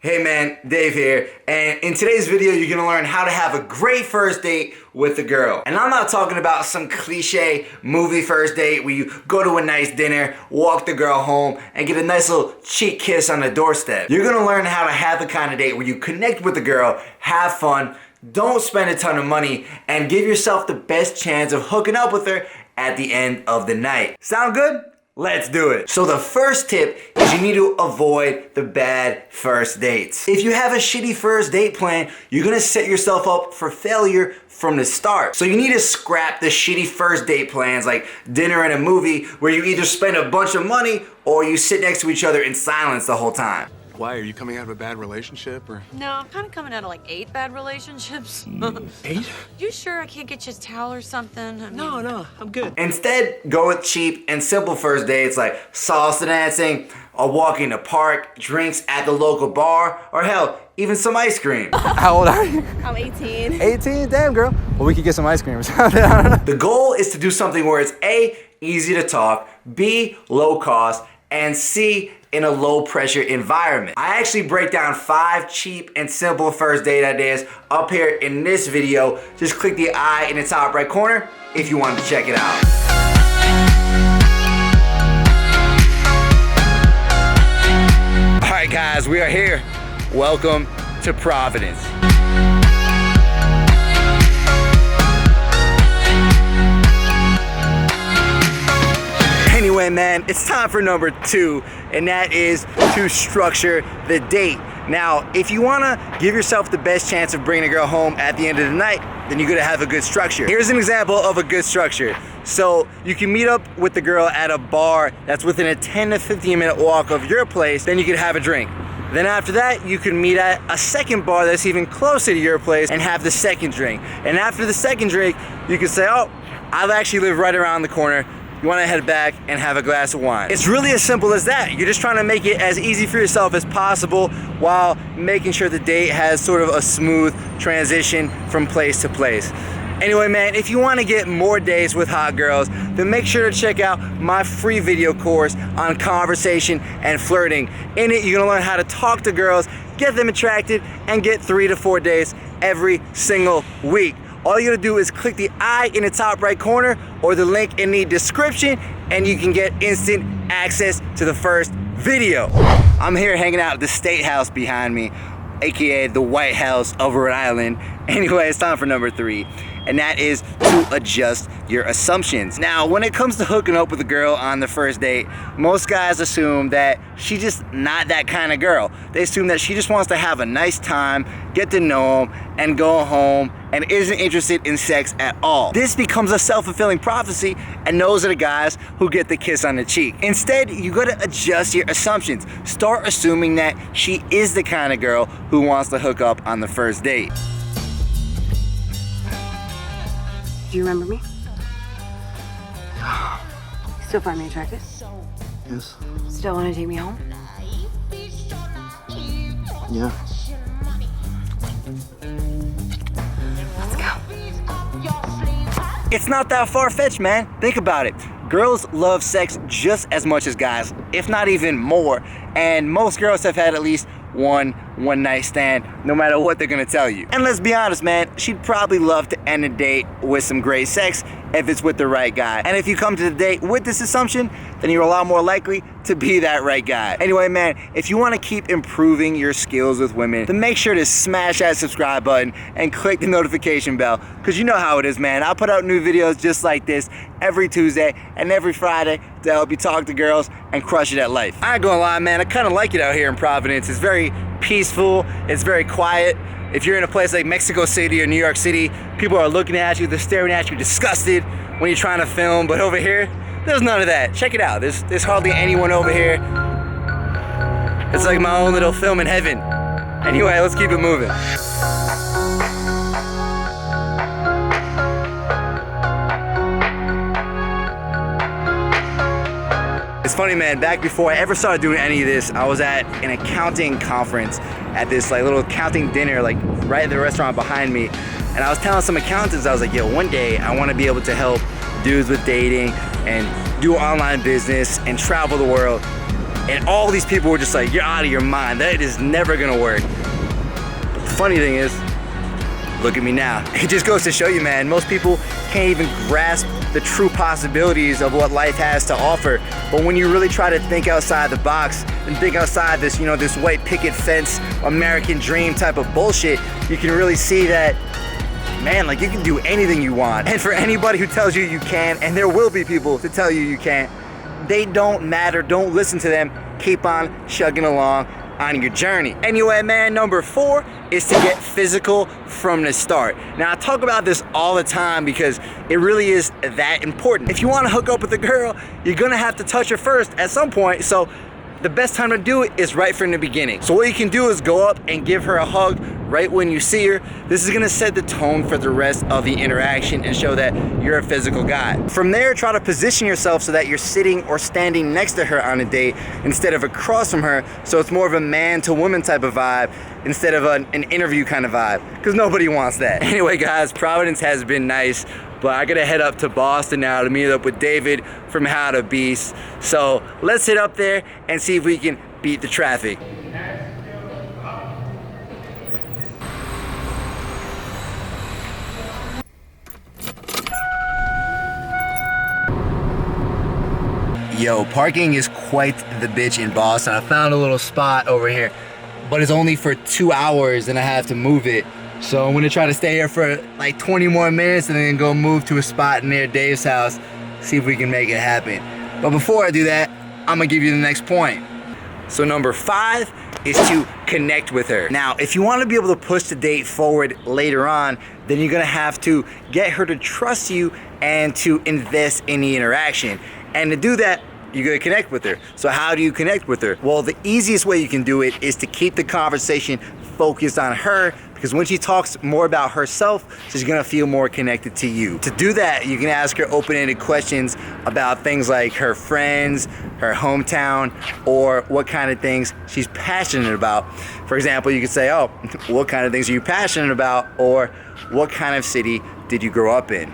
Hey man, Dave here, and in today's video you're gonna learn how to have a great first date with a girl. And I'm not talking about some cliche movie first date where you go to a nice dinner, walk the girl home, and get a nice little cheek kiss on the doorstep. You're gonna learn how to have the kind of date where you connect with the girl, have fun, don't spend a ton of money, and give yourself the best chance of hooking up with her at the end of the night. Sound good? Let's do it. So the first tip is you need to avoid the bad first dates. If you have a shitty first date plan, you're gonna set yourself up for failure from the start. So you need to scrap the shitty first date plans like dinner and a movie where you either spend a bunch of money or you sit next to each other in silence the whole time. Why? Are you coming out of a bad relationship or? No, I'm kind of coming out of like 8 bad relationships. 8? You sure I can't get you a towel or something? No, I'm good. Instead, go with cheap and simple first dates like salsa dancing, a walk in the park, drinks at the local bar, or hell, even some ice cream. How old are you? I'm 18. 18? Damn, girl. Well, we could get some ice cream or something. I don't know. The goal is to do something where it's A, easy to talk, B, low cost, and C, in a low pressure environment. I actually break down 5 cheap and simple first date ideas up here in this video. Just click the I in the top right corner if you want to check it out. All right guys, we are here. Welcome to Providence. Anyway, man, it's time for number 2, and that is to structure the date. Now, if you wanna give yourself the best chance of bringing a girl home at the end of the night, then you're gonna have a good structure. Here's an example of a good structure. So you can meet up with the girl at a bar that's within a 10 to 15 minute walk of your place, then you could have a drink. Then after that, you can meet at a second bar that's even closer to your place and have the second drink. And after the second drink, you can say, oh, I actually live right around the corner. You wanna head back and have a glass of wine. It's really as simple as that. You're just trying to make it as easy for yourself as possible while making sure the date has sort of a smooth transition from place to place. Anyway, man, if you wanna get more dates with hot girls, then make sure to check out my free video course on conversation and flirting. In it, you're gonna learn how to talk to girls, get them attracted, and get 3 to 4 dates every single week. All you gotta do is click the I in the top right corner or the link in the description and you can get instant access to the first video. I'm here hanging out at the State House behind me, AKA the White House of Rhode Island. Anyway, it's time for number 3, and that is to adjust your assumptions. Now, when it comes to hooking up with a girl on the first date, most guys assume that she's just not that kind of girl. They assume that she just wants to have a nice time, get to know him, and go home, and isn't interested in sex at all. This becomes a self-fulfilling prophecy, and those are the guys who get the kiss on the cheek. Instead, you gotta adjust your assumptions. Start assuming that she is the kind of girl who wants to hook up on the first date. Do you remember me? Still find me attractive? Yes. Still want to take me home? Yeah. Let's go. It's not that far-fetched, man. Think about it. Girls love sex just as much as guys, if not even more. And most girls have had at least one night stand, no matter what they're gonna tell you. And let's be honest, man, she'd probably love to end a date with some great sex if it's with the right guy. And if you come to the date with this assumption, then you're a lot more likely to be that right guy. Anyway, man, if you wanna keep improving your skills with women, then make sure to smash that subscribe button and click the notification bell, because you know how it is, man. I'll put out new videos just like this every Tuesday and every Friday to help you talk to girls and crush it at life. I ain't gonna lie, man, I kinda like it out here in Providence. It's very peaceful, it's very quiet. If you're in a place like Mexico City or New York City, people are looking at you, they're staring at you disgusted when you're trying to film, but over here, there's none of that. Check it out, there's hardly anyone over here. It's like my own little film in heaven. Anyway, let's keep it moving. It's funny, man, back before I ever started doing any of this, I was at an accounting conference at this like little accounting dinner like right at the restaurant behind me. And I was telling some accountants, I was like, yo, one day I want to be able to help dudes with dating and do online business and travel the world. And all these people were just like, you're out of your mind. That is never gonna work. But the funny thing is, look at me now. It just goes to show you, man, most people can't even grasp the true possibilities of what life has to offer. But when you really try to think outside the box and think outside this, you know, this white picket fence, American dream type of bullshit, you can really see that, man, like you can do anything you want. And for anybody who tells you you can, and there will be people to tell you you can't, they don't matter. Don't listen to them. Keep on chugging along on your journey. Anyway, man, number 4 is to get physical from the start. Now, I talk about this all the time because it really is that important. If you want to hook up with a girl, you're gonna have to touch her first at some point. So the best time to do it is right from the beginning. So what you can do is go up and give her a hug right when you see her. This is gonna set the tone for the rest of the interaction and show that you're a physical guy. From there, try to position yourself so that you're sitting or standing next to her on a date instead of across from her, so it's more of a man to woman type of vibe instead of an interview kind of vibe, because nobody wants that. Anyway, guys, Providence has been nice, but I gotta head up to Boston now to meet up with David from How to Beast. So let's hit up there and see if we can beat the traffic. Yo, parking is quite the bitch in Boston. I found a little spot over here, but it's only for 2 hours and I have to move it. So I'm gonna try to stay here for like 20 more minutes and then go move to a spot near Dave's house, see if we can make it happen. But before I do that, I'm gonna give you the next point. So number 5 is to connect with her. Now, if you wanna be able to push the date forward later on, then you're gonna have to get her to trust you and to invest in the interaction. And to do that, you gotta connect with her. So how do you connect with her? Well, the easiest way you can do it is to keep the conversation focused on her, because when she talks more about herself, she's gonna feel more connected to you. To do that, you can ask her open-ended questions about things like her friends, her hometown, or what kind of things she's passionate about. For example, you could say, oh, what kind of things are you passionate about? Or what kind of city did you grow up in?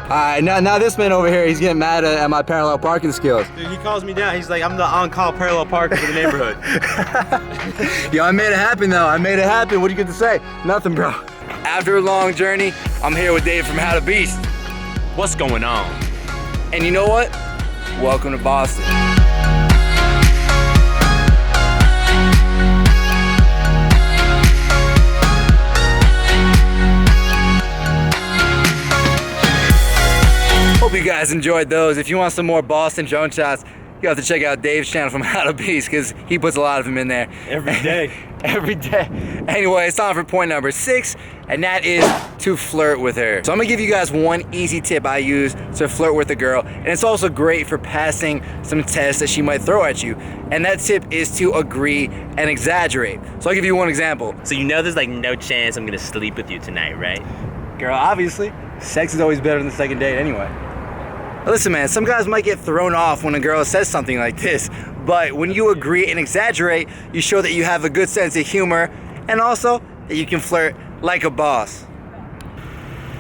Alright, now this man over here, he's getting mad at my parallel parking skills. Dude, he calls me down. He's like, I'm the on-call parallel parker for the neighborhood. Yo, I made it happen though. I made it happen. What do you get to say? Nothing, bro. After a long journey, I'm here with Dave from How to Beast. What's going on? And you know what? Welcome to Boston. Hope you guys enjoyed those. If you want some more Boston drone shots, you have to check out Dave's channel from How to Beast, because he puts a lot of them in there. Every day. Every day. Anyway, it's time for point number 6, and that is to flirt with her. So I'm gonna give you guys one easy tip I use to flirt with a girl, and it's also great for passing some tests that she might throw at you. And that tip is to agree and exaggerate. So I'll give you one example. So you know there's like no chance I'm gonna sleep with you tonight, right? Girl, obviously, sex is always better than the second date anyway. Listen, man, some guys might get thrown off when a girl says something like this, but when you agree and exaggerate, you show that you have a good sense of humor and also that you can flirt like a boss.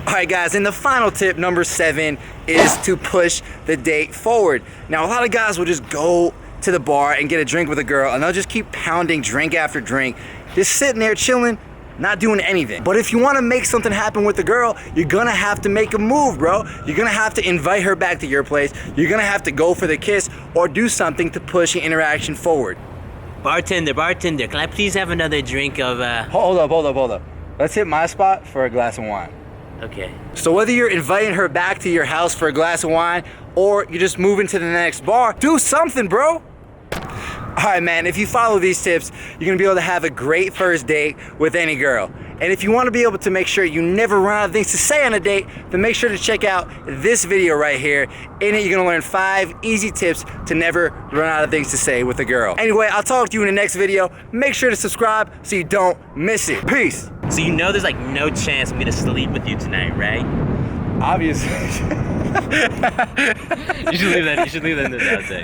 All right, guys, and the final tip, number 7, is to push the date forward. Now, a lot of guys will just go to the bar and get a drink with a girl, and they'll just keep pounding drink after drink, just sitting there chilling, not doing anything. But if you want to make something happen with the girl, you're gonna have to make a move, bro. You're gonna have to invite her back to your place. You're gonna have to go for the kiss or do something to push the interaction forward. Bartender, can I please have another drink of, Hold up. Let's hit my spot for a glass of wine. Okay. So whether you're inviting her back to your house for a glass of wine or you're just moving to the next bar, do something, bro. All right, man, if you follow these tips, you're gonna be able to have a great first date with any girl. And if you wanna be able to make sure you never run out of things to say on a date, then make sure to check out this video right here. In it, you're gonna learn 5 easy tips to never run out of things to say with a girl. Anyway, I'll talk to you in the next video. Make sure to subscribe so you don't miss it. Peace. So you know there's like no chance I'm gonna sleep with you tonight, right? Obviously. You should leave that in the outtake.